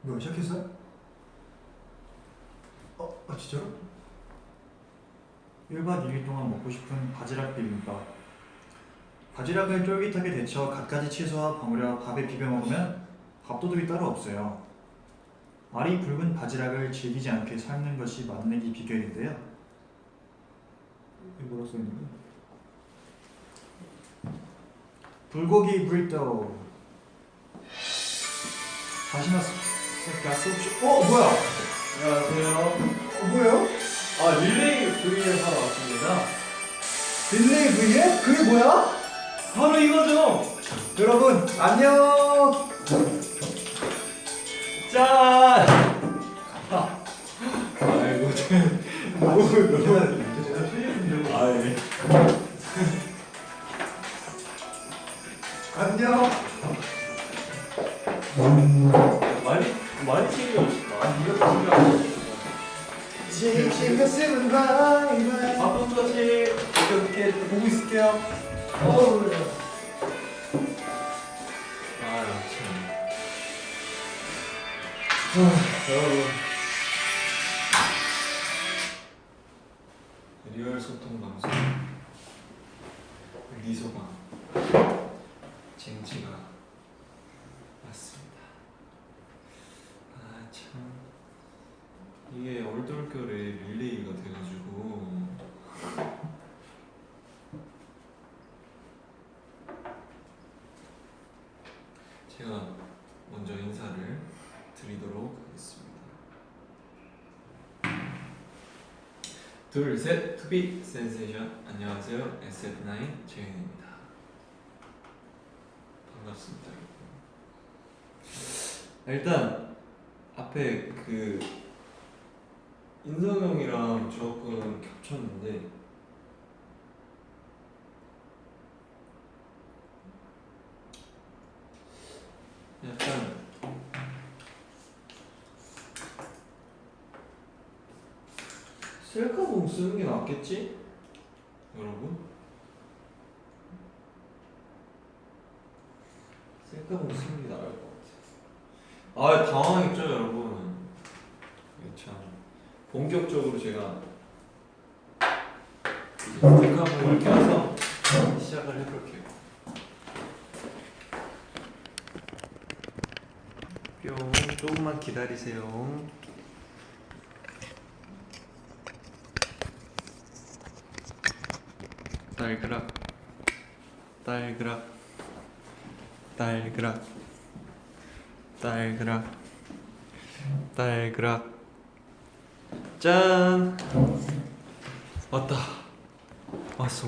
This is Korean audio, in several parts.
뭐야, 시작했어요? 진짜로? 1박 2일 동안 먹고 싶은 바지락 비빔밥. 바지락을 쫄깃하게 데쳐 갖가지 채소와 버무려 밥에 비벼 먹으면 밥도둑이 따로 없어요. 알이 굵은 바지락을 질기지 않게 삶는 것이 맛내기 비결인데요. 이게 뭐라 써있는 거야? 불고기 브리또. 다시마 가스옵션. 뭐야? 안녕하세요. 뭐예요? 릴레이 V에 사러 왔습니다. 릴레이 V에? 그게 뭐야? 바로 이거죠. 여러분 안녕. 짠. 아이고 아예. 안녕. 많이 챙겨오셨다. 이거 챙겨. 싱싱한 쓰는 바이바이. 밥도 같이 이렇게 보고 있을게요. 아 참. 여러분. 리얼 소통 방송 리소방 쟁지가 맞습니다. 아 참 이게 얼떨결에 릴레이가 돼가지고 제가 먼저 인사를 드리도록 하겠습니다. 둘, 셋, 투비 센세이션. 안녕하세요, SF9 재윤입니다. 반갑습니다. 일단 앞에 그 인성형이랑 조금 겹쳤는데 약간 셀카봉 쓰는 게 낫겠지? 여러분? 셀카봉 쓰는 게 나을 것 같아. 아 당황했죠 여러분? 이게 참 본격적으로 제가 이제 셀카봉을 껴서 시작을 해볼게요. 뿅, 조금만 기다리세요. 딸그락 딸그락 딸그락 딸그락 딸그락 짠! 왔다. 왔어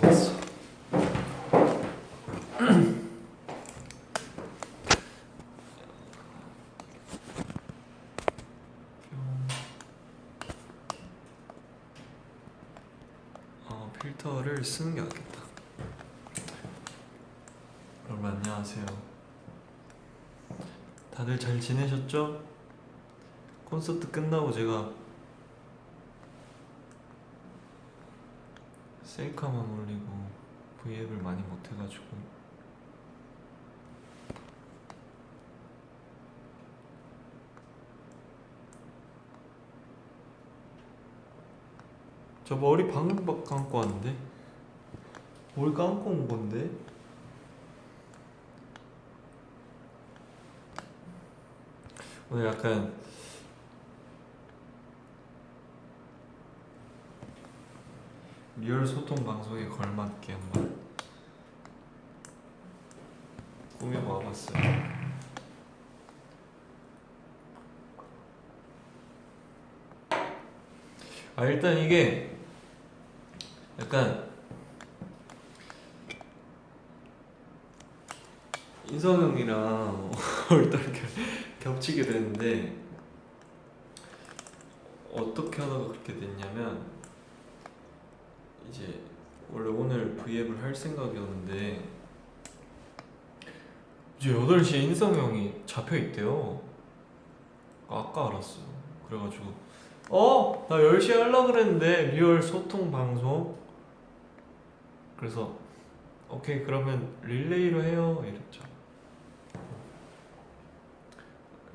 필터를 쓰는 게 낫겠다. 여러분 안녕하세요. 다들 잘 지내셨죠? 콘서트 끝나고 제가 셀카만 올리고 브이앱을 많이 못해가지고 저 머리 방금 감고 왔는데? 뭘 감고 온 건데? 오늘 약간 리얼 소통 방송에 걸맞게 한번 꾸며 와봤어요. 일단 이게 약간 인성형이랑 얼떨결 겹치게 되는데 어떻게 하다가 그렇게 됐냐면 이제 원래 오늘 브이앱을 할 생각이었는데 이제 8시에 인성형이 잡혀있대요. 아까 알았어요. 그래가지고 나 10시에 하려고 그랬는데 리얼 소통 방송 그래서 오케이 그러면 릴레이로 해요 이랬죠.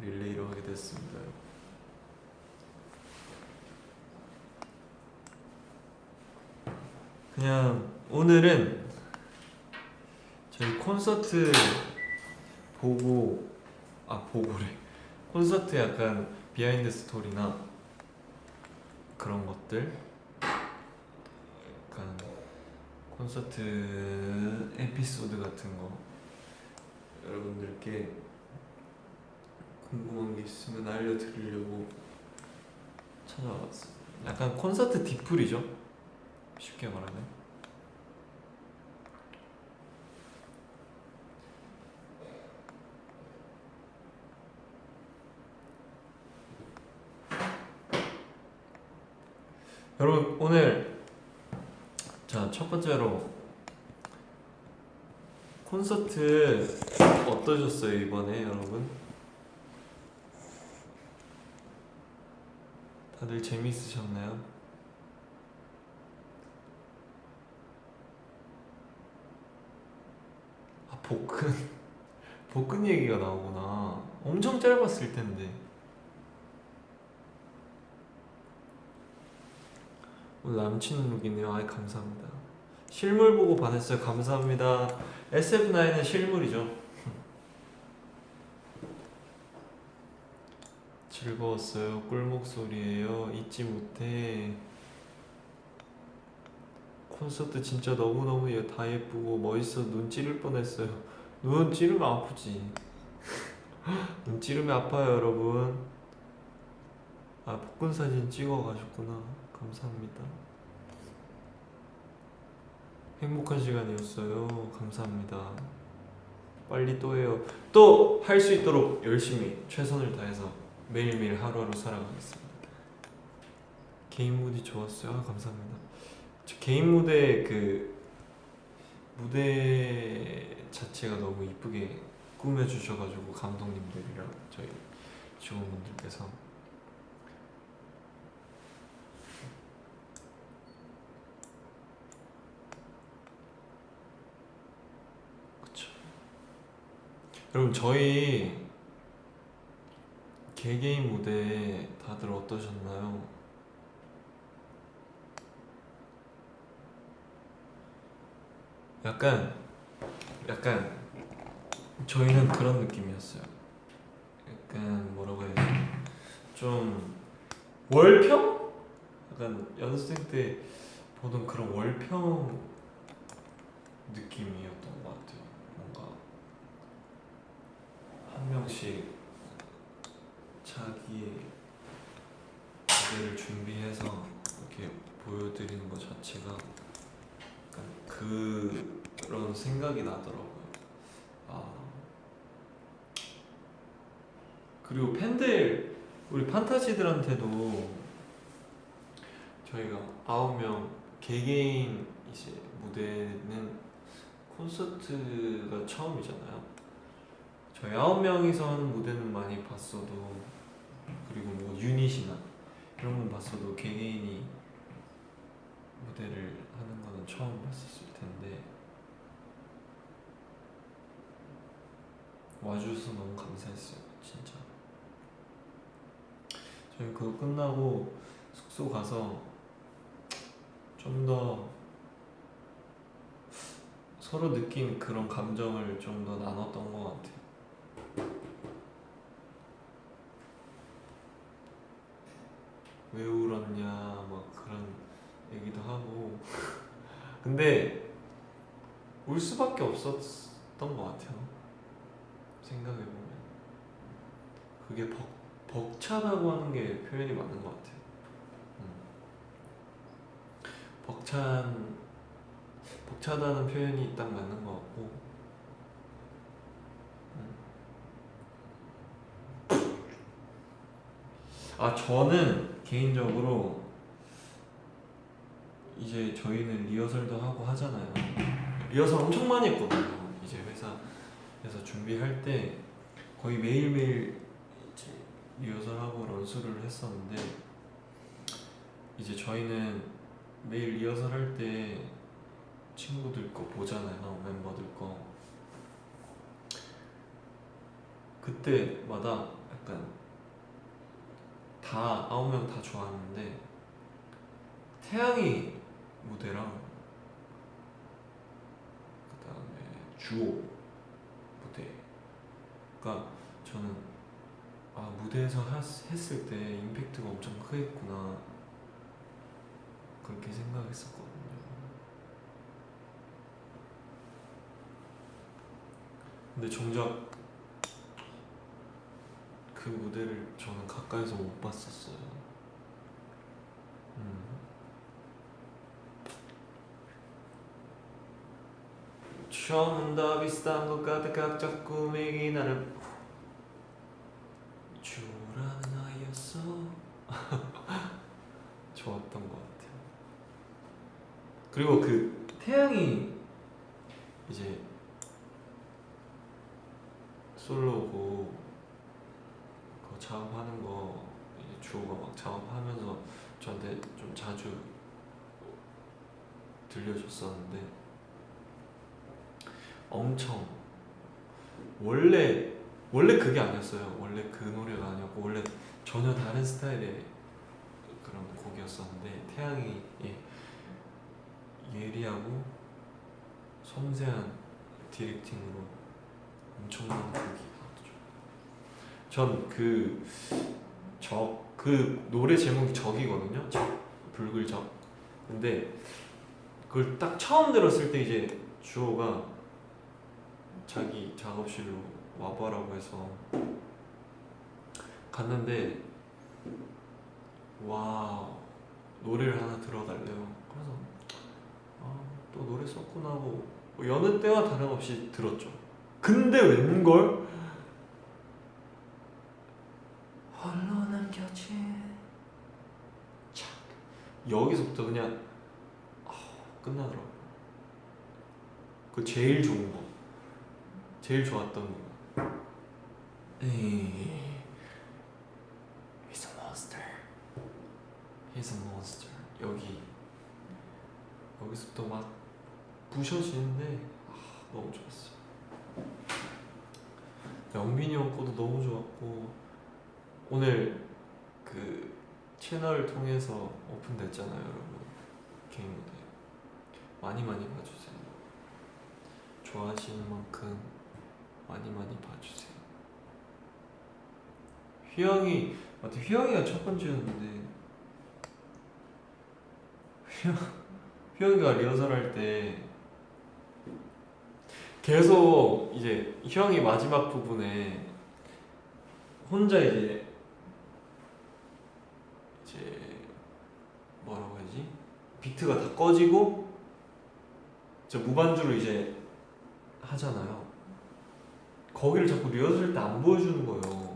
릴레이로 하게 됐습니다. 그냥 오늘은 저희 콘서트 보고래. 콘서트 약간 비하인드 스토리나 그런 것들, 약간 콘서트 에피소드 같은 거 여러분들께 궁금한 게 있으면 알려드리려고 찾아왔어요. 약간 콘서트 디플이죠, 쉽게 말하면. 여러분 오늘 자 첫 번째로 콘서트 어떠셨어요 이번에 여러분? 다들 재미있으셨나요? 아 복근 얘기가 나오구나. 엄청 짧았을 텐데. 오늘 남친 룩이네요. 아이 감사합니다. 실물 보고 반했어요. 감사합니다. SF9은 실물이죠. 즐거웠어요. 꿀목소리예요. 잊지 못해. 콘서트 진짜 너무너무 다 예쁘고 멋있어. 눈 찌를 뻔했어요. 눈 찌르면 아프지. 눈 찌르면 아파요 여러분. 아 복근 사진 찍어 가셨구나. 감사합니다. 행복한 시간이었어요. 감사합니다. 빨리 또 해요. 또 할 수 있도록 열심히 최선을 다해서 매일매일 하루하루 살아가겠습니다. 개인 무대 좋았어요. 아, 감사합니다. 저 개인 무대 무대 자체가 너무 이쁘게 꾸며주셔가지고 감독님들이랑 저희 직원분들께서 그쵸. 여러분 저희 개개인 무대 다들 어떠셨나요? 약간 저희는 그런 느낌이었어요. 약간 뭐라고 해야 되지? 좀 월평? 약간 연습생 때 보던 그런 월평 느낌이었던 것 같아요. 뭔가 한 명씩 자기의 무대를 준비해서 이렇게 보여드리는 것 자체가 약간 그런 생각이 나더라고요. 아 그리고 팬들 우리 판타지들한테도 저희가 9명 개개인 이제 무대는 콘서트가 처음이잖아요. 저희 9명이서 하는 무대는 많이 봤어도, 그리고 뭐 유닛이나 이런 건 봤어도 개개인이 무대를 하는 거는 처음 봤었을 텐데 와주셔서 너무 감사했어요. 진짜 저희 그거 끝나고 숙소 가서 좀 더 서로 느낀 그런 감정을 좀 더 나눴던 것 같아요. 왜 울었냐 막 그런 얘기도 하고 근데 울 수밖에 없었던 것 같아요. 생각해보면 그게 벅차다고 하는 게 표현이 맞는 것 같아요. 벅차다는 표현이 딱 맞는 것 같고, 아 저는 개인적으로 이제 저희는 리허설도 하고 하잖아요. 리허설 엄청 많이 했거든요. 이제 회사에서 준비할 때 거의 매일매일 이제 리허설하고 런수를 했었는데, 이제 저희는 매일 리허설 할 때 친구들 거 보잖아요. 멤버들 거. 그때마다 약간 다 9명 다 좋았는데 태양이 무대랑 그 다음에 주호 무대가 저는 무대에서 했을 때 임팩트가 엄청 크겠구나 그렇게 생각했었거든요. 근데 정작 그 무대를 저는 가까이서 못 봤었어요. 처음은 다 비슷한 것 같아 각자 꾸미기 나를 주라는 아이였어. 좋았던 것 같아요. 그리고 그 태양이 이제 솔로고 그거 작업하는 거 이제 주호가 막 작업하면서 저한테 좀 자주 들려줬었는데 엄청 원래 그게 아니었어요. 원래 그 노래가 아니었고 원래 전혀 다른 스타일의 그런 곡이었었는데 태양이 예리하고 섬세한 디렉팅으로 엄청난 곡이 나왔죠. 전 그 노래 제목이 적이거든요. 붉을 적. 근데 그걸 딱 처음 들었을 때 이제 주호가 자기 작업실로 와봐라고 해서 갔는데 와 노래를 하나 들어달래요. 그래서 또 노래 썼구나 하고 여느 때와 다름없이 들었죠. 근데 웬걸 홀로 남겨진 착 여기서부터 그냥 끝나더라고요. 그 제일 좋은 거 제일 좋았던 거 He's a monster. He's a monster. 여기서부터 막 부셔지는데 너무 좋았어요. 영빈이 형 거도 너무 좋았고 오늘 그 채널 통해서 오픈됐잖아요, 여러분. 개인 무대 많이 봐주세요. 좋아하시는 만큼 많이 봐주세요. 휘영이가 첫 번째였는데 휘영이가 리허설 할 때 계속 이제 휘영이 마지막 부분에 혼자 이제 뭐라고 해야지? 비트가 다 꺼지고 저 무반주로 이제 하잖아요. 거기를 자꾸 리허설 때 안 보여주는 거예요.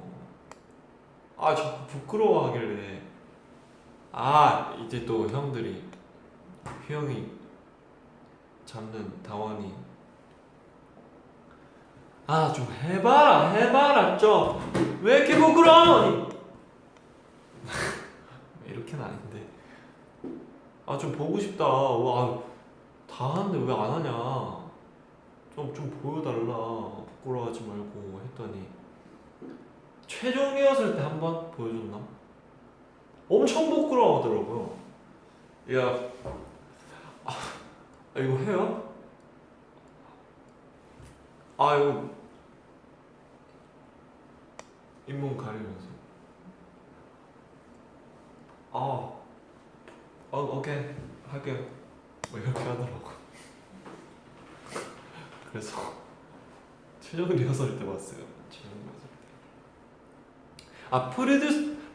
자꾸 부끄러워하길래 이제 또 형들이 휘영이 잡는 다원이 좀 해봐라 좀 왜 이렇게 부끄러워 이렇게는 아닌데 좀 보고 싶다. 다 하는데 왜 안 하냐 좀 보여달라 부끄러워하지 말고 했더니 최종 리허설 때 한 번 보여줬나? 엄청 부끄러워하더라고요. 야 이거 해요? 이거 잇몸 가리면서 오케이 할게요 뭐 이렇게 하더라고. 그래서 최종 리허설 때 봤어요. 최종 리허설 때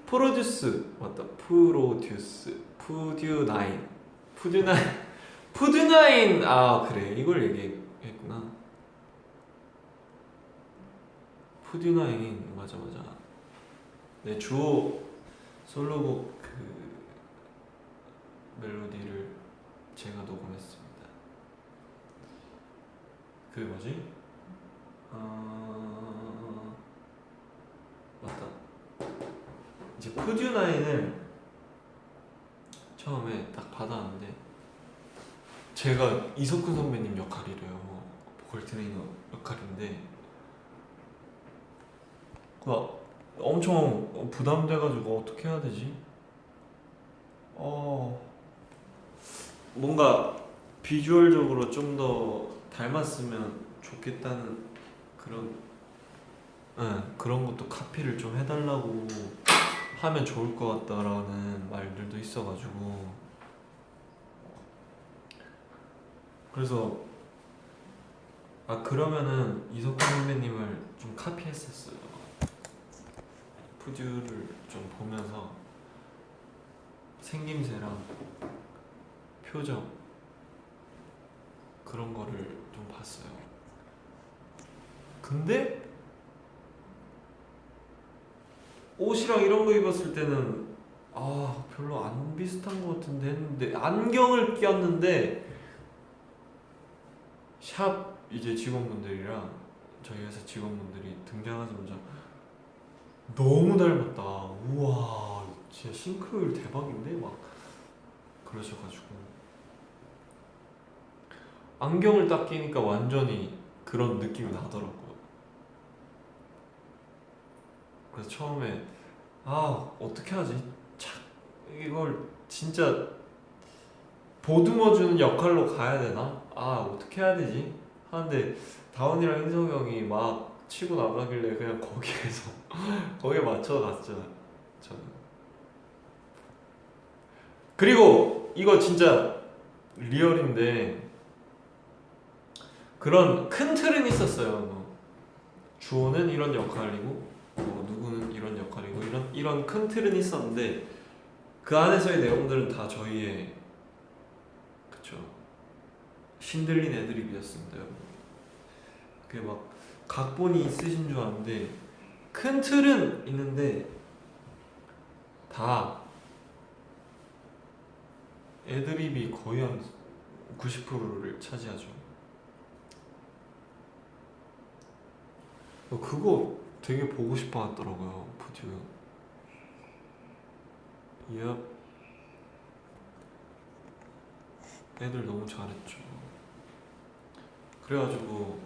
프로듀스 맞다. 푸듀나인 그래 이걸 얘기했구나. 푸듀나인 맞아. 네 주호 솔로곡 그 멜로디를 제가 녹음했습니다. 그 뭐지? 맞다. 이제 푸듀나인을 처음에 딱 받았는데 제가 이석훈 선배님 역할이래요. 보컬 트레이너 역할인데 엄청 부담돼가지고 어떻게 해야 되지? 뭔가 비주얼적으로 좀 더 닮았으면 좋겠다는 그런 그런 것도 카피를 좀 해달라고 하면 좋을 것 같다라는 말들도 있어가지고 그래서 그러면은 이석훈 선배님을 좀 카피했었어요. 푸듀를 좀 보면서 생김새랑 표정 그런 거를 좀 봤어요. 근데 옷이랑 이런 거 입었을 때는 별로 안 비슷한 것 같은데 했는데 안경을 꼈는데 샵 이제 직원분들이랑 저희 회사 직원분들이 등장하자마자 너무 닮았다. 우와 진짜 싱크로율 대박인데 막 그러셔가지고 안경을 딱 끼니까 완전히 그런 느낌이 나더라고요. 그래서 처음에 어떻게 하지? 착 이걸 진짜 보듬어주는 역할로 가야 되나? 어떻게 해야 되지? 하는데 다원이랑 인석이 형이 막 치고 나가길래 그냥 거기에서 거기에 맞춰 갔죠 저는. 그리고 이거 진짜 리얼인데 그런 큰 틀은 있었어요. 주호는 이런 역할이고 누구는 이런 역할이고 이런 큰 틀은 있었는데 그 안에서의 내용들은 다 저희의 그쵸 신들린 애드립이었습니다. 여러분. 그게 막 각본이 있으신 줄 아는데 큰 틀은 있는데 다 애드립이 거의 한 90%를 차지하죠. 그거 되게 보고 싶어 하더라고요 푸듀. 예. 애들 너무 잘했죠. 그래가지고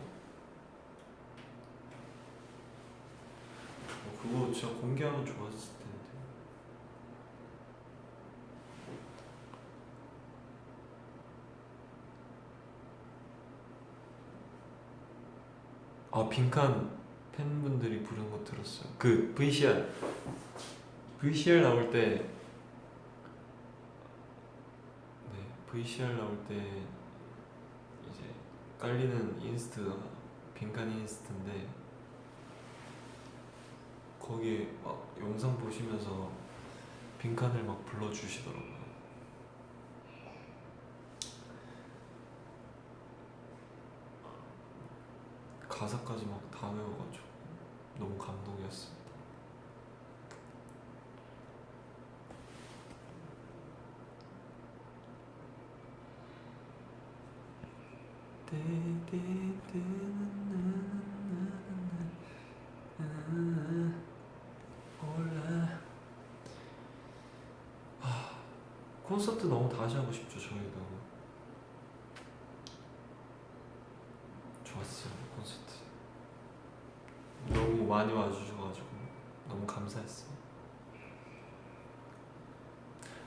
그거 진짜 공개하면 좋았을 텐데. 빈칸 팬분들이 부른 거 들었어요. 그 VCR 나올 때 VCR 나올 때 이제 깔리는 인스트가 빈칸 인스트인데 거기에 막 영상 보시면서 빈칸을 막 불러주시더라고요. 가사까지 막 다 외워가지고 너무 감동이었습니다. 콘서트 너무 다시 하고 싶죠. 저희도 좋았어요. 콘서트 너무 많이 와주셔가지고 너무 감사했어요.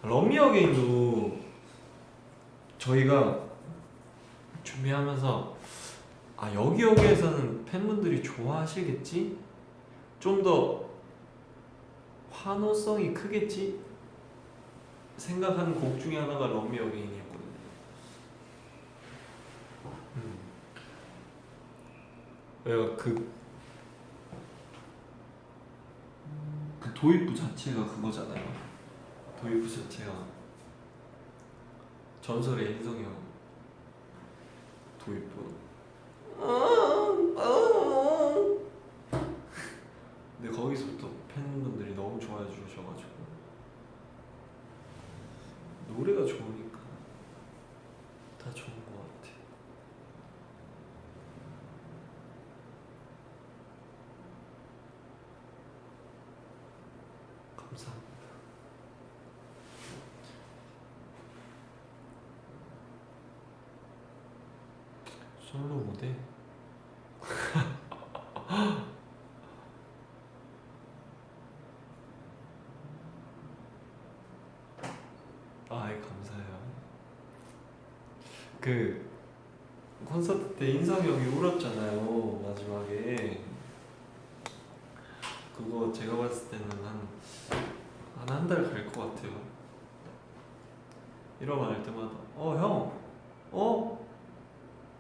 럼미 어게인도 저희가 준비하면서 여기에서는 팬분들이 좋아하시겠지? 좀 더 환호성이 크겠지? 생각하는 곡 중에 하나가 럼미 어게인이었거든요. 내가 그 도입부 자체가 그거잖아요. 도입부 자체가 전설의 인성이 형 도입부. 근데 거기서부터 팬분들이 너무 좋아해 주셔가지고 노래가 좋으니까 다 좋은 것 같아. 감사합니다. 솔로 무대 아이 감사해요. 그 콘서트 때 인성이 형이 울었잖아요 마지막에. 그거 제가 봤을 때는 한 달 갈 것 같아요. 이러면 할 때마다 형,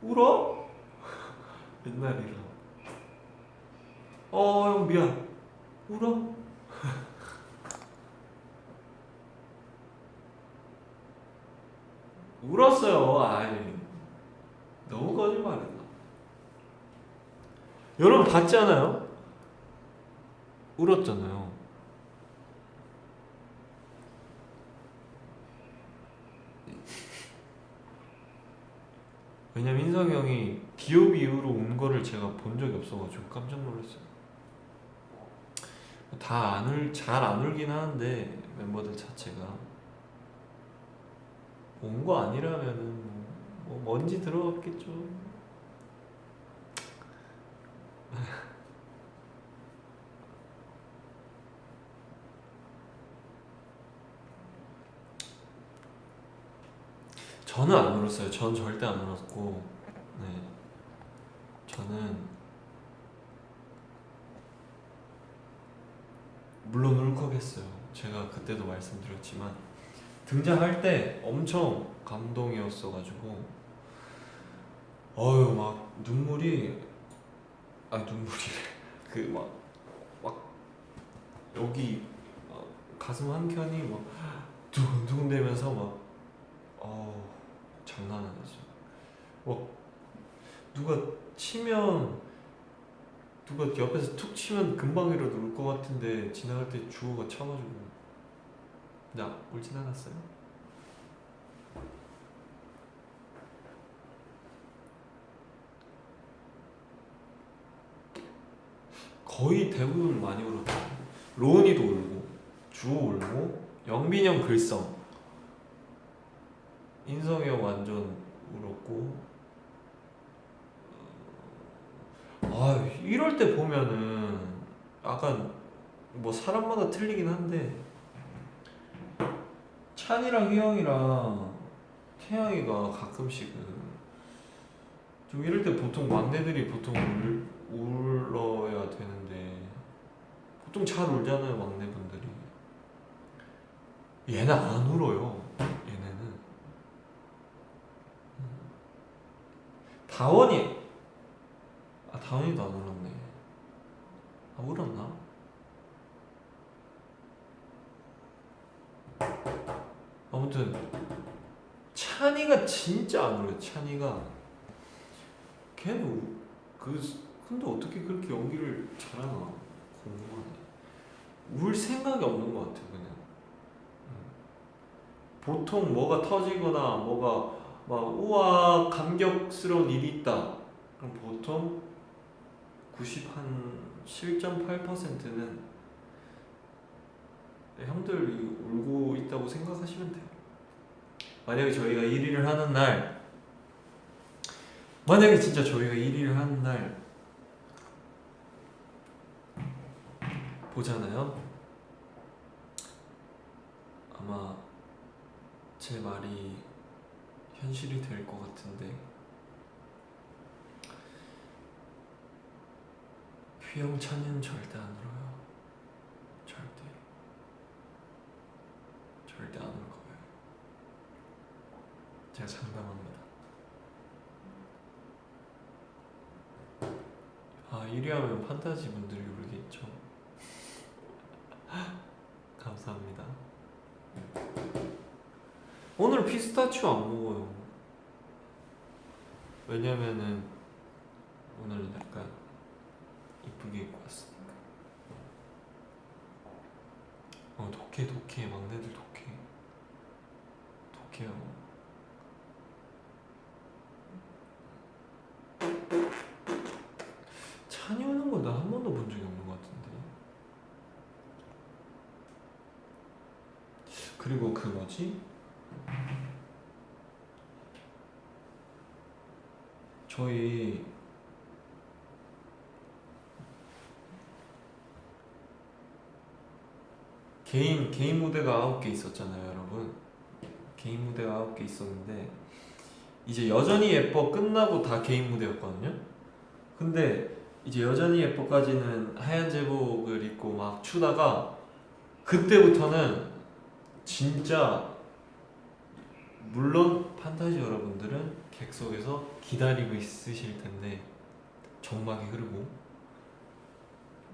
울어? 맨날 이러. 형 미안, 울어? 울었어요. 아이 너무 거짓말했나? 여러분 봤지 않아요? 울었잖아요. 왜냐면 인성이 형이 기업 이후로 운 거를 제가 본 적이 없어가지고 깜짝 놀랐어요. 다 잘 안 울긴 하는데 멤버들 자체가 온 거 아니라면은 뭐 먼지 들어갔겠죠. 저는 안 울었어요. 전 절대 안 울었고, 네, 저는 물론 울컥했어요. 제가 그때도 말씀드렸지만 등장할 때 엄청 감동이었어가지고, 막 눈물이 그 막 여기 가슴 한 켠이 막 두근두근대면서 막 장난 아니었어요. 막 누가 치면 누가 옆에서 툭 치면 금방이라도 울 것 같은데 지나갈 때 주호가 쳐가지고 나 울진 않았어요. 거의 대부분 많이 울었죠. 로운이도 울고 주호 울고 영빈이 형 글썽, 인성이 형 완전 울었고. 이럴 때 보면은 약간 뭐 사람마다 틀리긴 한데 찬이랑 희영이랑 태양이가 가끔씩은 좀 이럴 때 보통 막내들이 보통 울어야 되는데 보통 잘 울잖아요 막내분들이. 얘는 안 울어요. 얘네는. 다원이도 안 울었네. 울었나? 아무튼 찬이가 진짜 안 울어요. 찬이가 걔는 근데 어떻게 그렇게 연기를 잘하나 궁금하네. 울 생각이 없는 것 같아요 그냥. 보통 뭐가 터지거나 뭐가 막 우와 감격스러운 일이 있다 그럼 보통 7.8%는 형들이 울고 있다고 생각하시면 돼요. 만약에 저희가 1위를 하는 날, 만약에 진짜 저희가 1위를 하는 날 보잖아요. 아마 제 말이 현실이 될 것 같은데 휘영 찬이는 절대 안 울어요. 절대 안 울 거예요. 제가 장담합니다. 1위 하면 판타지 분들이 울겠죠. 감사합니다. 오늘 피스타치오 안 먹어요. 왜냐면은 오늘 약간 이쁘게 입고 왔으니까. 독해 막내들 독해요. 찬이 오는 거 나 한 번도 본 적이 없는 것 같은데. 그리고 그 뭐지? 저희 개인 무대가 9개 있었잖아요 여러분. 개인 무대가 9개 있었는데 이제 여전히 예뻐 끝나고 다 개인 무대였거든요. 근데 이제 여전히 예뻐까지는 하얀 제복을 입고 막 추다가 그때부터는 진짜 물론 판타지 여러분들은 객석에서 기다리고 있으실 텐데 정막이 흐르고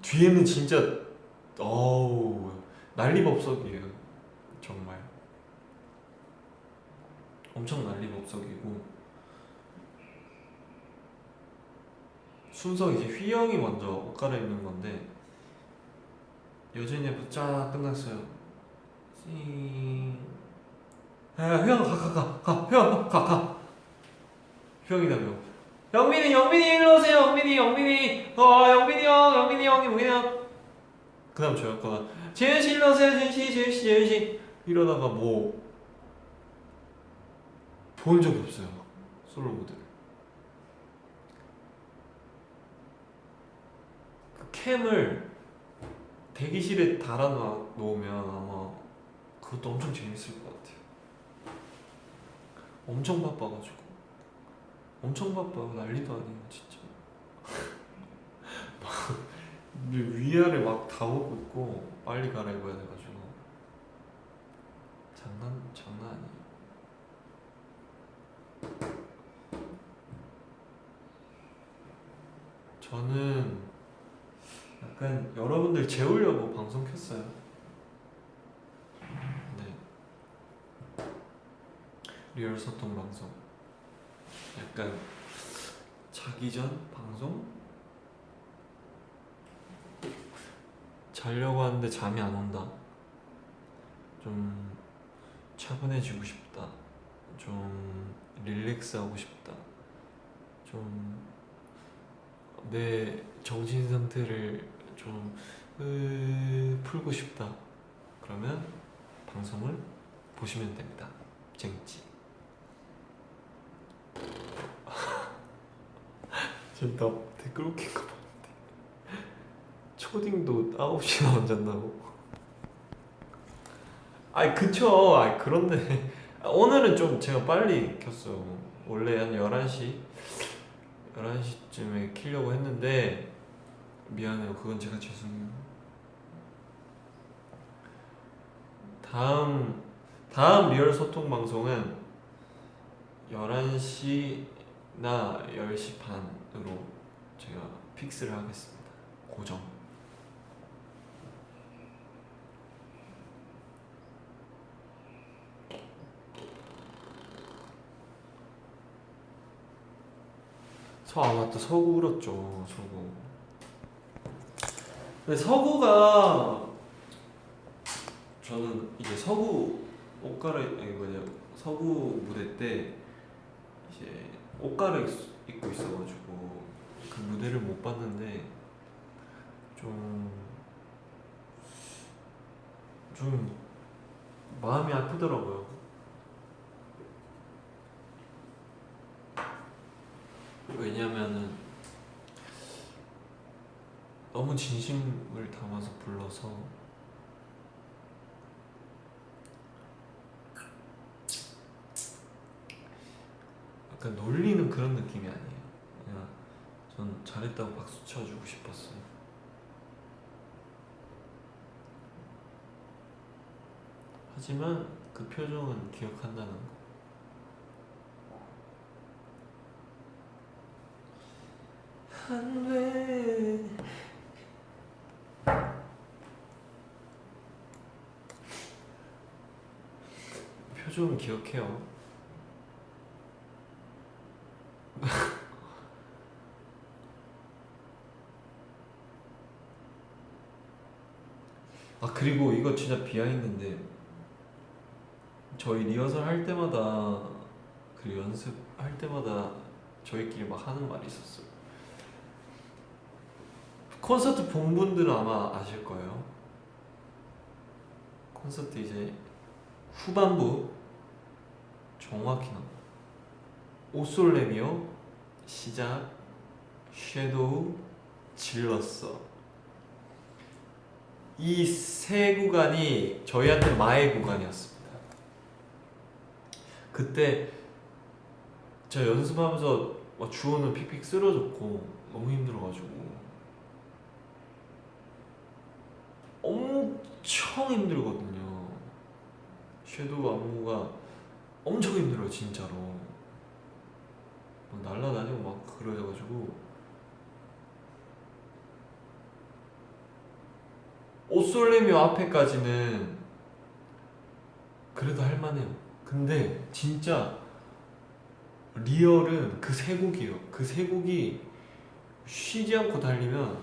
뒤에는 진짜 어우 난리법석이에요. 정말 엄청 난리법석이고 순서 이제 휘영이 먼저 옷 갈아입는 건데 여전히 예뻐 쫙 끝났어요. 찡. 야 휘영 가 휘영 가 휘영이라며 영민이 일로 오세요. 영민이 영민이 형 그 다음 저였거나 재윤씨 일로 오세요. 재윤씨 이러다가 뭐 본 적이 없어요. 솔로 무대를. 그 캠을 대기실에 달아 놓으면 아마 그것도 엄청 재밌을 것 같아요. 엄청 바빠가지고 엄청 바빠요. 난리도 아니에요 진짜. 위아래 막 다 벗고 있고 빨리 갈아입어야 돼가지고 장난 아니에요. 저는 약간 여러분들 재우려고 방송 켰어요. 네. 리얼 소통 방송. 약간 자기 전 방송? 자려고 하는데 잠이 안 온다. 좀 차분해지고 싶다. 좀 릴렉스 하고 싶다. 좀 내 정신 상태를 좀 풀고 싶다. 그러면 방송을 보시면 됩니다. 쟁지. 지금 나 댓글 웃긴 거 봤는데 초딩도 9시나 안 잔다고. 아이 그쵸. 아이 그런데 오늘은 좀 제가 빨리 켰어요. 원래 한 11시쯤에 키려고 했는데 미안해요. 그건 제가 죄송해요. 다음 리얼 소통 방송은 11시나 10시 반으로 제가 픽스를 하겠습니다. 고정. 맞다. 서구 울었죠. 서구. 근데 서구가 저는 이제 서구 서구 무대 때 이제 옷 갈아입고 있어가지고 그 무대를 못 봤는데 좀 마음이 아프더라고요. 왜냐면은 너무 진심을 담아서 불러서 약간 놀리는 그런 느낌이 아니에요. 그냥 전 잘했다고 박수 쳐주고 싶었어요. 하지만 그 표정은 기억한다는 거. 안돼. 표정은 기억해요. 아 그리고 이거 진짜 비하인드인데 저희 리허설 할 때마다 그 연습할 때마다 저희끼리 막 하는 말이 있었어요. 콘서트 본 분들은 아마 아실 거예요. 콘서트 이제 후반부 정확히 나 오솔레미오 시작 섀도우 질렀어. 이 세 구간이 저희한테 마의 구간이었습니다. 그때 제가 연습하면서 막 주호는 픽픽 쓰러졌고 너무 힘들어가지고 엄청 힘들거든요. 섀도우 안무가 엄청 힘들어요 진짜로. 막 날라다니고 막 그래가지고 오솔레미오 앞에까지는 그래도 할만해요. 근데 진짜 리얼은 그 세 곡이에요. 그 세 곡이 쉬지 않고 달리면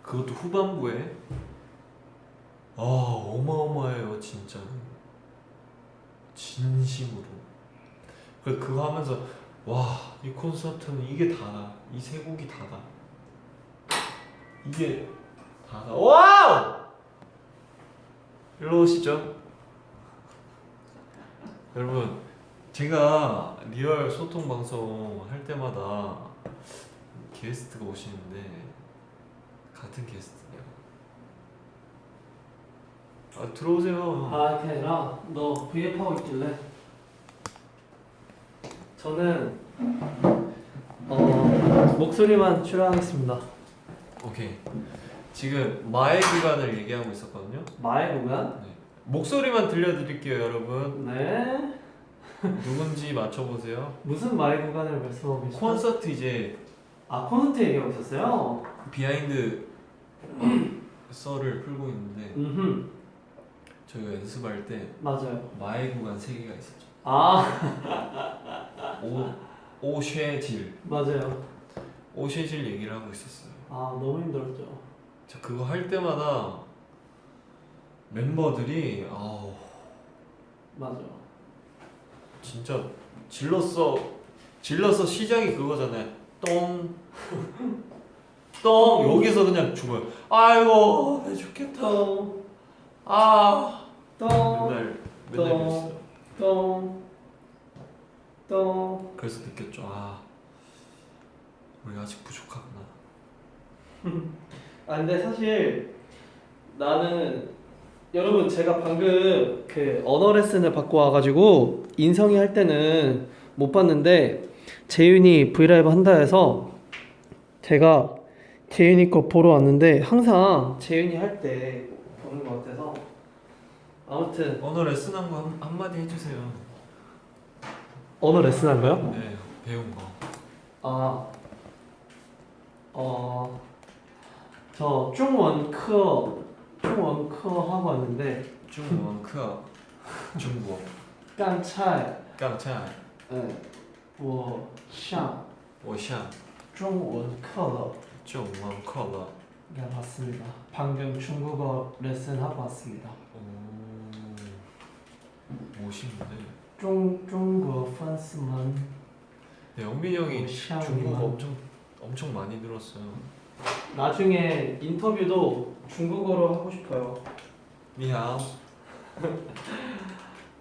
그것도 후반부에 어마어마해요 진짜로. 진심으로. 그거 하면서 와 이 콘서트는 이게 다다. 이 세 곡이 다다. 이게 다다. 와우! 일로 오시죠. 여러분 제가 리얼 소통 방송 할 때마다 게스트가 오시는데 같은 게스트네요. 아 들어오세요. 아, 그게 아니라 너 V앱 하고 있길래 저는 목소리만 출연하겠습니다. 오케이. 지금 마의 구간을 얘기하고 있었거든요. 마의 구간? 네. 목소리만 들려드릴게요 여러분. 네. 누군지 맞춰보세요. 무슨 마의 구간을 말씀하고 계시죠? 콘서트 이제 아, 콘서트 얘기하고 있었어요? 비하인드 썰을 풀고 있는데 저희가 연습할 때 맞아요. 마의 구간 3개가 있었죠. 아, 오쉐질 맞아요. 오쉐질 얘기를 하고 있었어요. 아, 너무 힘들었죠. 저 그거 할 때마다 멤버들이 맞아. 진짜 질렀어 시작이 그거잖아요. 똥 여기서 그냥 죽어요. 아이고 내 죽겠다. 똥, 아 똥, 맨날 똥. 그랬어요. 똥. 그래서 느꼈죠. 우리 아직 부족하구나. 아, 근데 사실 나는 여러분 제가 방금 그 언어 레슨을 받고 와가지고 인성이 할 때는 못 봤는데 재윤이 브이라이브 한다 해서 제가 재윤이 거 보러 왔는데 항상 재윤이 할 때 보는 것 같아서 아무튼 언어 레슨한 거 한마디 해주세요. 언어 레슨 한 거요? 네 배운 거. 저 중원科하고 왔는데 중국어 중국어 刚才刚才我上我上 중원科中文课了. 네, 맞습니다. 방금 중국어 레슨 하고 왔습니다. 멋있는데. 중국어 펀스만 네, 영빈이 형이 오샹. 중국어 엄청 많이 들었어요. 나중에 인터뷰도 중국어로 하고 싶어요. 니하오.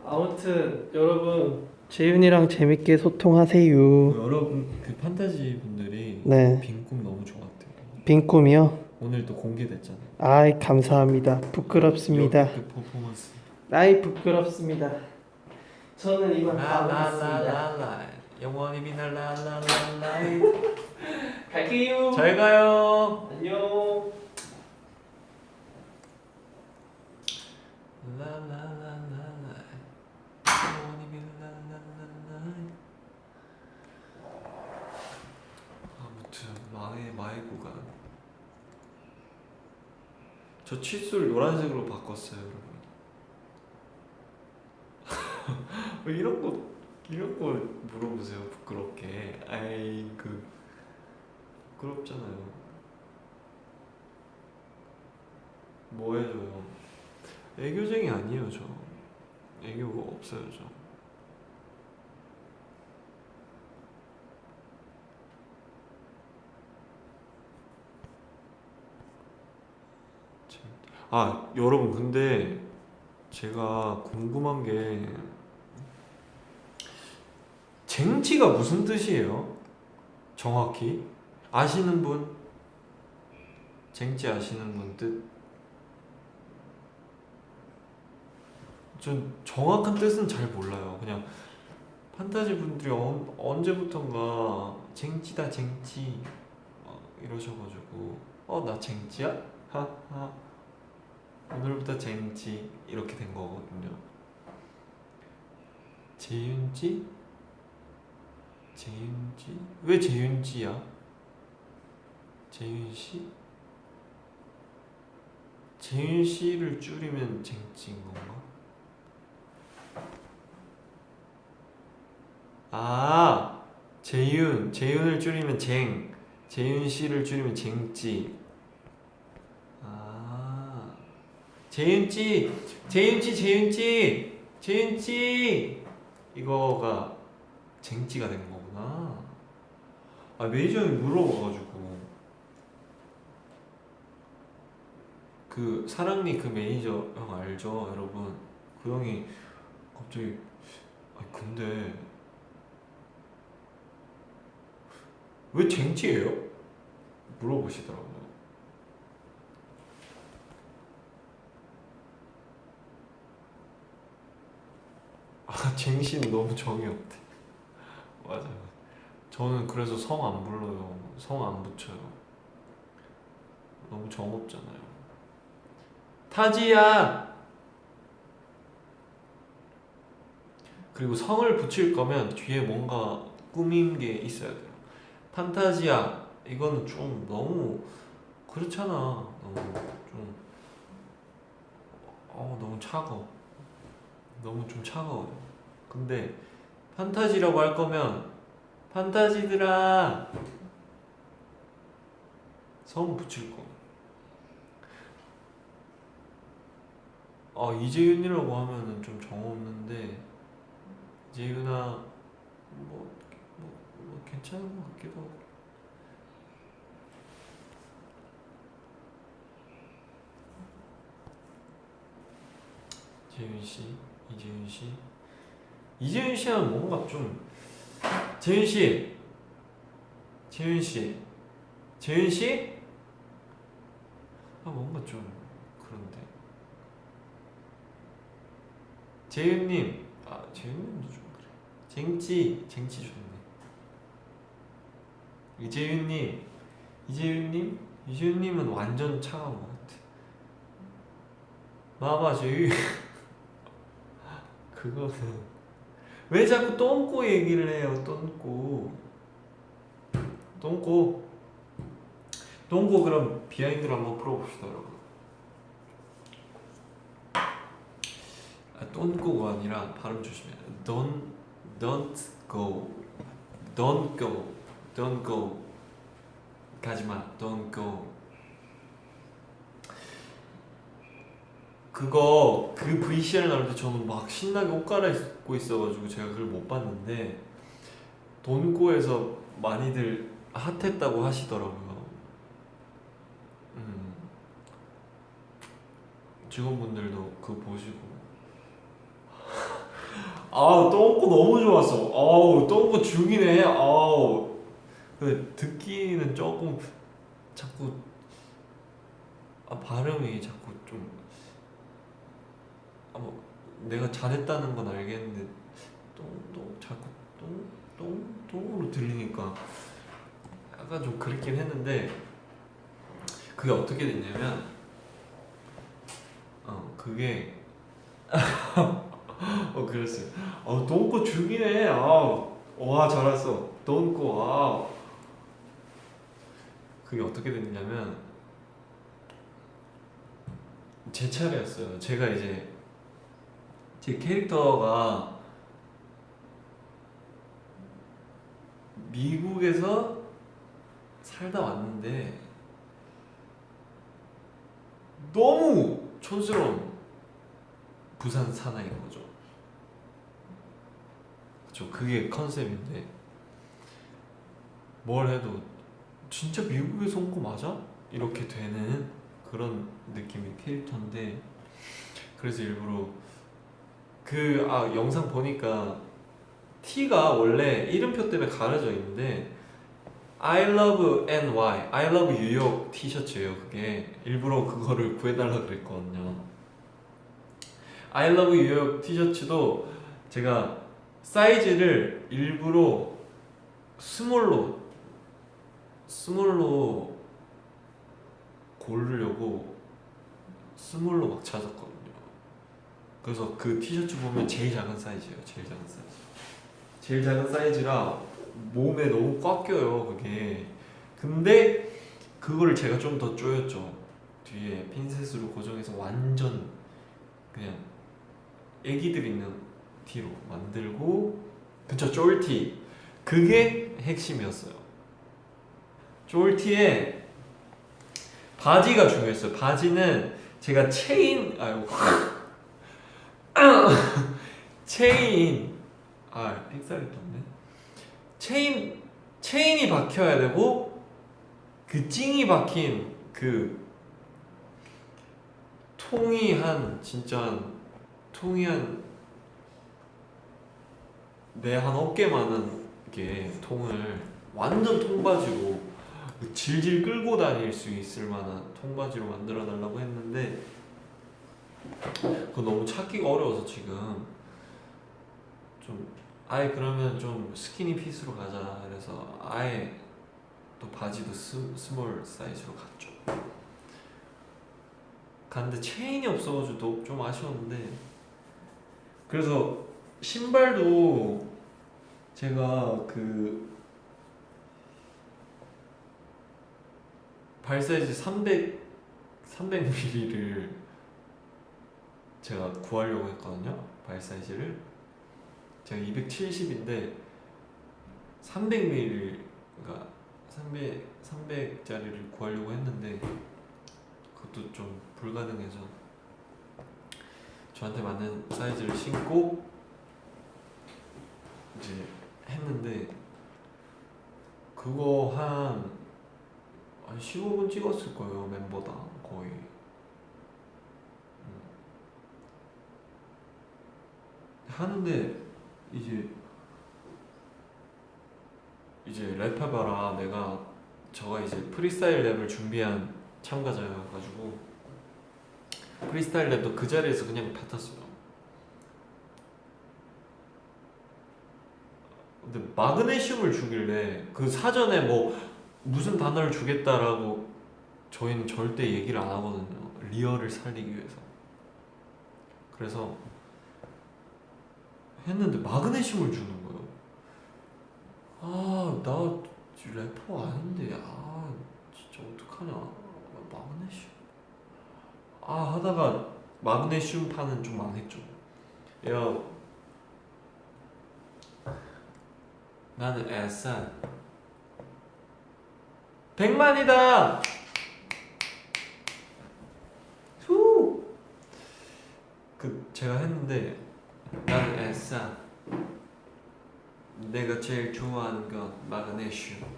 아무튼 여러분 재윤이랑 재밌게 소통하세요. 여러분 그 판타지 분들이 네, 빈꿈 너무 좋았대요. 빈 꿈이요? 오늘 또 공개됐잖아요. 아이 감사합니다. 부끄럽습니다. 그 퍼포먼스. 아이 부끄럽습니다. 저는 이만 가보겠습니다. 라라라라라 영원히 빛날라라라라. 갈게요. 잘 가요. 안녕. 라라라라라 영원히 빛날라라라. 아무튼 마의 구간. 저 칫솔 노란색으로 바꿨어요, 여러분. 왜 이런 거 물어보세요, 부끄럽게. 아이 부끄럽잖아요. 뭐 해줘요? 애교쟁이 아니에요, 저. 애교 없어요, 저. 여러분 근데 제가 궁금한 게 쟁취가 무슨 뜻이에요? 정확히 아시는 분? 쟁취 아시는 분 뜻? 전 정확한 뜻은 잘 몰라요. 그냥 판타지 분들이 언제부턴가 쟁찌다 쟁찌 이러셔가지고 나 쟁찌야? 하하 오늘부터 쟁찌 이렇게 된 거거든요. 재윤지? 재윤지? 왜 재윤지야? 재윤씨? 재윤씨를 줄이면 쟁찌인 건가? 아 재윤을 줄이면 재윤씨를 줄이면 쟁찌. 아 재윤지 이거가 쟁찌가 된 거구나. 아 매니저 형이 물어봐가지고 그 사랑니 그 매니저 형 알죠 여러분? 그 형이 갑자기 아니 근데 왜 쟁취예요? 물어보시더라고요. 쟁씨는 너무 정이 없대. 맞아요. 저는 그래서 성 안 불러요. 성 안 붙여요. 너무 정 없잖아요. 타지야. 그리고 성을 붙일 거면 뒤에 뭔가 꾸민 게 있어야 돼요. 판타지야. 이거는 좀 너무 그렇잖아. 너무 좀 너무 차가워. 너무 좀 차가워요. 근데 판타지라고 할 거면 판타지들아 성 붙일 거. 이재윤이라고 하면은 좀 정없는데 이재윤아 뭐 괜찮은 것 같기도 하고. 재윤 씨, 이재윤 씨, 이재윤 씨는 뭔가 좀 재윤 씨, 재윤 씨, 재윤 씨, 뭔가 좀 그런데 재윤님, 재윤님도 좀 그래. 쟁찌 좋네. 이재윤님은 완전 차가운 것 같아. 마마 재윤. 그거는 왜 자꾸 똥꼬 얘기를 해요? 똥꼬 그럼 비하인드를 한번 풀어봅시다 여러분. 똥꼬가 아니라 발음 조심해. Don't go 가지마. Don't go. 그 VCR 나올 때 저는 막 신나게 옷 갈아입고 있어가지고 제가 그걸 못 봤는데 돈고에서 많이들 핫했다고 하시더라고요. 직원분들도 그거 보시고 똥꼬 너무 좋았어. 똥꼬 죽이네. 근데 듣기는 조금 자꾸 발음이 자꾸 좀 내가 잘했다는 건 알겠는데 자꾸 똥으로 들리니까 약간 좀 그립긴 했는데 그게 어떻게 됐냐면 그게 그랬어요. 똥꼬 죽이네. 와 잘했어. 똥꼬. 그게 어떻게 됐냐면 제 차례였어요. 제가 이제 제 캐릭터가 미국에서 살다 왔는데 너무 촌스러운 부산 사나이인 거죠. 그쵸? 그게 컨셉인데 뭘 해도 진짜 미국에서 온 거 맞아? 이렇게 되는 그런 느낌의 캐릭터인데 그래서 일부러 영상 보니까 T가 원래 이름표 때문에 가려져 있는데 I love NY, I love 뉴욕 티셔츠예요. 그게 일부러 그거를 구해달라 그랬거든요. I love 뉴욕 티셔츠도 제가 사이즈를 일부러 스몰로 고르려고 스몰로 막 찾았거든요. 그래서 그 티셔츠 보면 제일 작은 사이즈예요. 제일 작은 사이즈라 몸에 너무 꽉 껴요 그게. 근데 그거를 제가 좀 더 조였죠. 뒤에 핀셋으로 고정해서 완전 그냥 애기들 입는 티로 만들고, 그쵸, 쫄티. 그게 핵심이었어요. 쫄티에 바지가 중요했어요. 바지는 제가 체인 삑사리 떴네. 체인이 박혀야 되고, 그 찡이 박힌 그 통이 한 내 한 어깨만한 게 통을 완전 통바지로 질질 끌고 다닐 수 있을 만한 통바지로 만들어 달라고 했는데, 그거 너무 찾기가 어려워서 지금 좀 아예 그러면 좀 스키니 핏으로 가자. 그래서 아예 또 바지도 스몰 사이즈로 갔죠. 갔는데 체인이 없어가지고 좀 아쉬웠는데, 그래서 신발도 제가 그 발 사이즈 300mm를 제가 구하려고 했거든요. 발 사이즈를 제가 270인데 300mm, 그러니까 300짜리를 구하려고 했는데 그것도 좀 불가능해서 저한테 맞는 사이즈를 신고 이제 했는데, 그거 한 15분 찍었을 거예요. 멤버당 거의. 하는데 이제 랩해봐라. 저가 이제 프리스타일 랩을 준비한 참가자여가지고 프리스타일 랩도 그 자리에서 그냥 뱉었어요. 근데 마그네슘을 주길래, 그 사전에 뭐 무슨 단어를 주겠다라고 저희는 절대 얘기를 안 하거든요. 리얼을 살리기 위해서. 그래서 했는데 마그네슘을 주는 거예요. 나 래퍼 아닌데, 진짜 어떡하냐. 마그네슘. 하다가 마그네슘 파는 좀 망했죠. 야, 나는 애써 100만이다. 후. 제가 했는데, 나는 애써 내가 제일 좋아하는 건 마그네슘.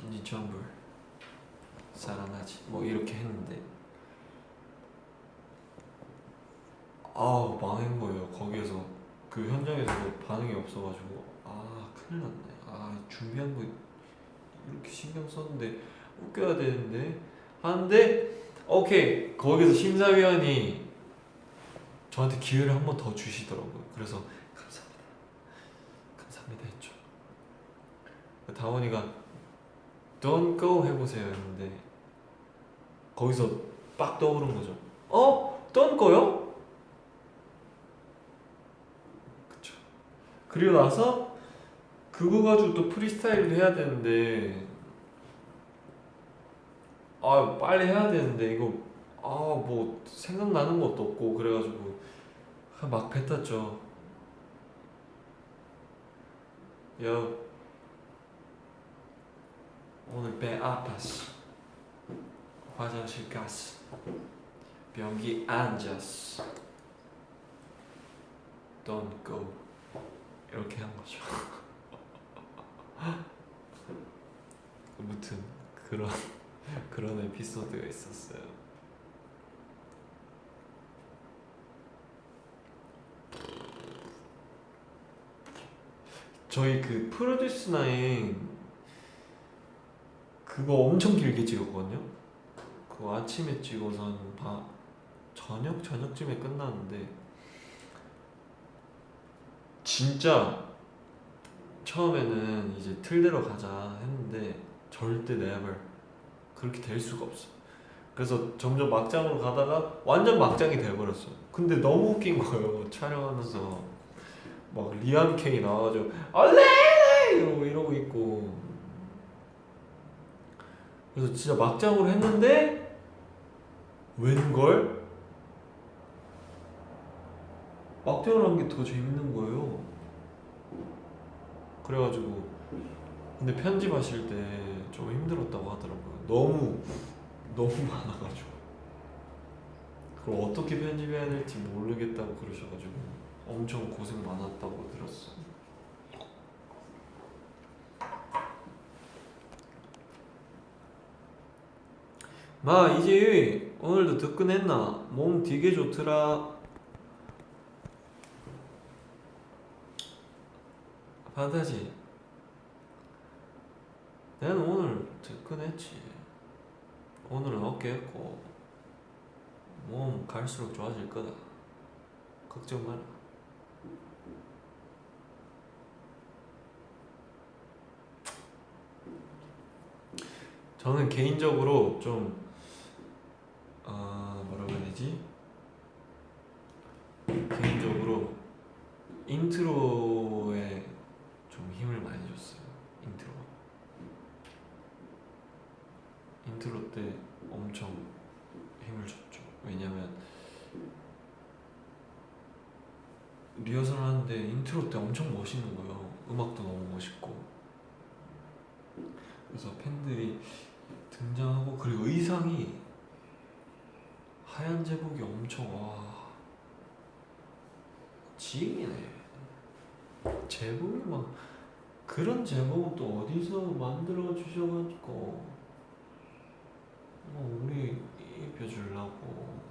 니 전부 사랑하지. 뭐 이렇게 했는데 망한 거예요. 거기에서 그 현장에서 반응이 없어가지고 큰일 났네. 준비한 거 이렇게 신경 썼는데 웃겨야 되는데 하는데, 오케이, 거기서 심사위원이 저한테 기회를 한 번 더 주시더라고요. 그래서 감사합니다 했죠. 다원이가 Don't go 해보세요 했는데 거기서 빡 떠오른 거죠. Don't go요? 그쵸. 그리고 나서 그거 가지고 또 프리스타일을 해야 되는데, 빨리 해야 되는데 이거 뭐 생각나는 것도 없고 그래가지고 막 뱉었죠. 야, 오늘 배 아팠어. 화장실 갔어. 변기 앉았어. Don't go. 이렇게 한 거죠. 아무튼 그런 에피소드가 있었어요. 저희 그 프로듀스 9 그거 엄청 길게 찍었거든요. 그거 아침에 찍어서 저녁쯤에 끝나는데 진짜 처음에는 이제 틀대로 가자 했는데 절대 never 그렇게 될 수가 없어. 그래서 점점 막장으로 가다가 완전 막장이 돼버렸어. 근데 너무 웃긴 거예요. 촬영하면서 막 리암 케이 나와가지고 얼레 이러고 있고. 그래서 진짜 막장으로 했는데 웬걸 막장을 한 게 더 재밌는 거예요. 그래가지고 근데 편집하실 때 좀 힘들었다고 하더라고요. 너무 많아가지고 그걸 어떻게 편집해야 될지 모르겠다고 그러셔가지고 엄청 고생 많았다고 들었어. 마 이제 오늘도 득근했나? 몸 되게 좋더라. 판타지. 나는 오늘 득근했지. 오늘은 어깨 했고 몸 갈수록 좋아질 거다. 걱정 마라. 저는 개인적으로 좀 뭐라고 해야 되지? 개인적으로 인트로에 좀 힘을 많이 줬어요. 인트로 때 엄청 힘을 줬죠. 왜냐면 리허설 하는데 인트로 때 엄청 멋있는 거예요. 음악도 너무 멋있고. 그래서 팬들이 등장하고 그리고 의상이 하얀 제복이 엄청 지기네. 제복이 막 그런 제복은 또 어디서 만들어 주셔가지고 우리 입혀주려고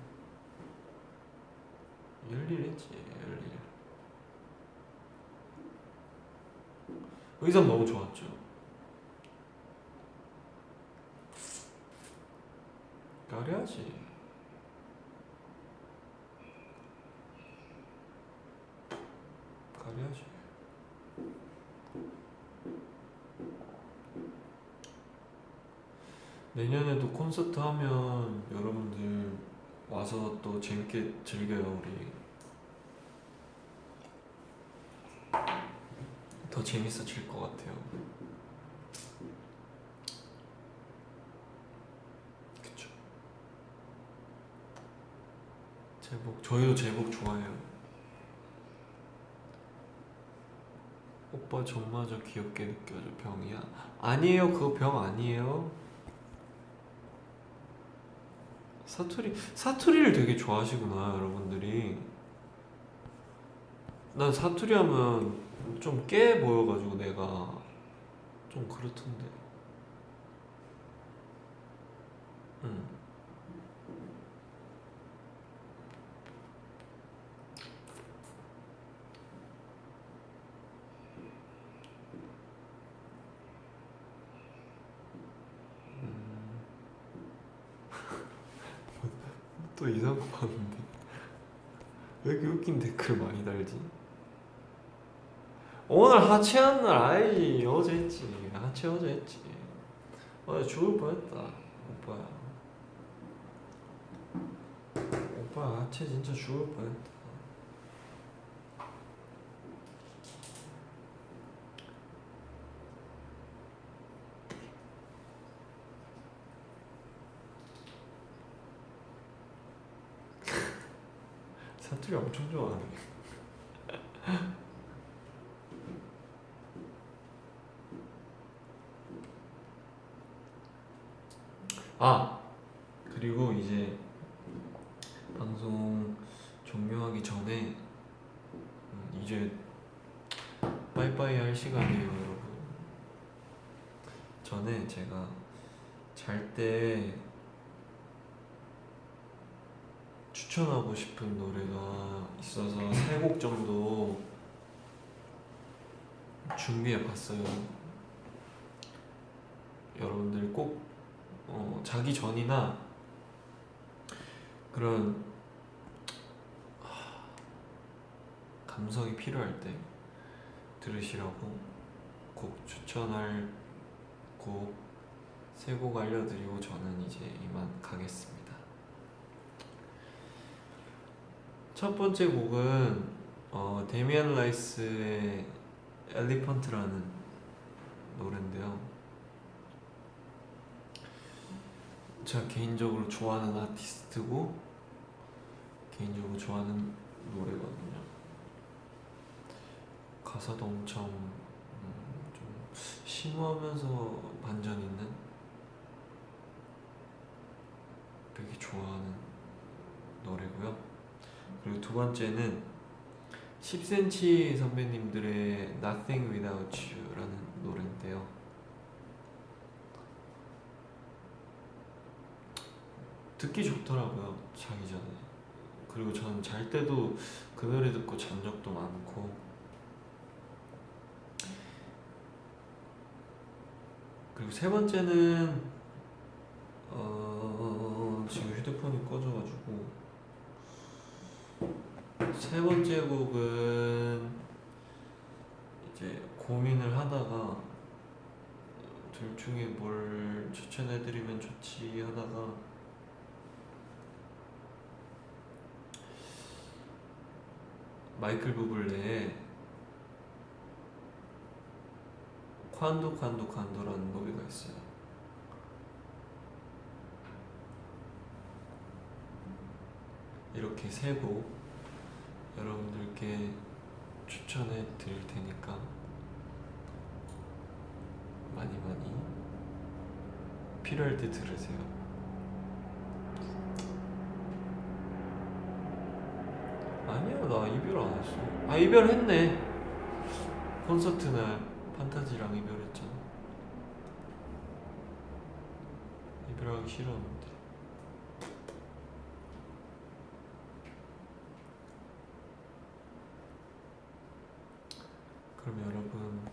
열일했지. 열일. 의상 너무 좋았죠. 까려야지. 까려야지. 내년에도 콘서트 하면 여러분들 와서 또 재밌게 즐겨요. 우리 더 재밌어질 것 같아요. 그쵸? 제복 저희도 제복 좋아해요. 오빠 정마저 귀엽게 느껴져. 병이야? 아니에요. 그거 병 아니에요. 사투리를 되게 좋아하시구나 여러분들이. 난 사투리 하면 좀 깨 보여가지고 내가 좀 그렇던데. 응. 또 이상한 거 봤는데 왜 이렇게 웃긴 댓글 많이 달지? 오늘 하체한 날 알지. 어제 했지. 하체 어제 했지. 어제 죽을 뻔했다. 오빠 하체 진짜 죽을 뻔했다. 사투리 엄청 좋아하네. 그리고 이제 방송 종료하기 전에 이제 빠이빠이 할 시간이에요 여러분. 전에 제가 잘 때 추천하고 싶은 노래가 있어서 3곡 정도 준비해 봤어요. 여러분들 꼭 자기 전이나 그런 감성이 필요할 때 들으시라고 곡 추천할 곡 세 곡 알려드리고 저는 이제 이만 가겠습니다. 첫 번째 곡은 데미안 라이스의 엘리펀트라는 노래인데요. 제가 개인적으로 좋아하는 아티스트고 개인적으로 좋아하는 노래거든요. 가사도 엄청 좀 심오하면서 반전 있는, 되게 좋아하는 노래고요. 그리고 두 번째는 10cm 선배님들의 Nothing Without You라는 노래인데요. 듣기 좋더라고요, 자기 전에. 그리고 저는 잘 때도 그 노래 듣고 잔 적도 많고. 그리고 세 번째는 지금 휴대폰이 꺼져가지고, 세 번째 곡은 이제 고민을 하다가 둘 중에 뭘 추천해드리면 좋지 하다가 마이클 부블레의 콴도 노래가 있어요. 이렇게 세 곡 여러분들께 추천해 드릴 테니까 많이 필요할 때 들으세요. 아니야, 나 이별 안 했어. 아, 이별했네. 콘서트 날 판타지랑 이별했잖아. 이별하기 싫었는데. 그럼 여러분,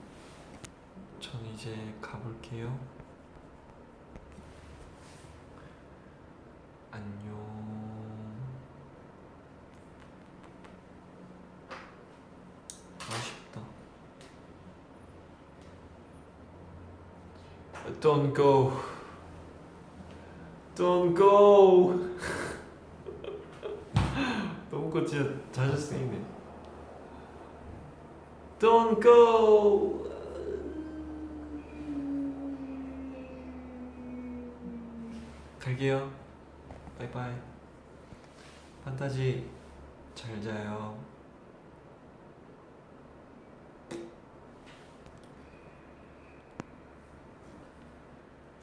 전 이제 가볼게요. 안녕. 아쉽다. Don't go. Don't go. 너무 거 진짜 자주 쓰이네. Don't go. 갈게요. 바이바이. 판타지 잘 자요.